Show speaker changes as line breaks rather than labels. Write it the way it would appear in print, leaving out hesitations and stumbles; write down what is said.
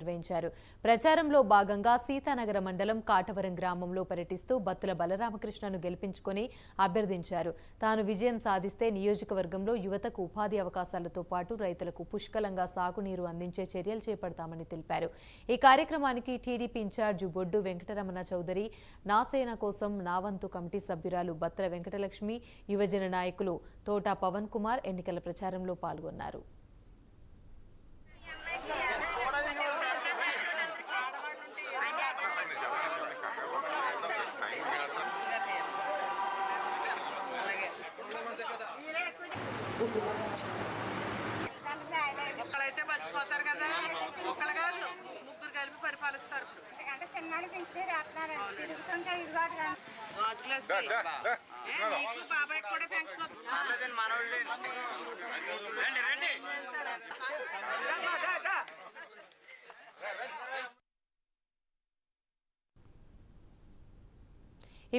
నిర్వహించారు. ప్రచారంలో భాగంగా సీతానగర మండలం కాటవరం గ్రామంలో పర్యటిస్తూ బత్తుల బలరామకృష్ణను గెలిపించుకొని అభ్యర్థించారు. తాను విజయం సాధిస్తే నియోజకవర్గంలో యువతకు ఉపాధి అవకాశాలతో పాటు రైతులకు పుష్కలంగా సాగునీరు అందించే చర్యలు చేపడతామని తెలిపారు. ఈ కార్యక్రమానికి టీడీపీ ఇన్ఛార్జి బొడ్డు వెంకటరమణ చౌదరి, నాసేన కోసం నావంతు కమిటీ సభ్యురాలు బత్తుల వెంకటలక్ష్మి, యువజన నాయకులు తోట పవన్ కుమార్ ఎన్నికల ప్రచారంలో పాల్గొన్నారు.
ఒక్కలైతే మర్చిపోతారు కదా, ఒక్కలు కాదు ముగ్గురు కలిపి పరిపాలిస్తారు. బాబాయ్ కూడా పెన్షన్ వస్తుంది.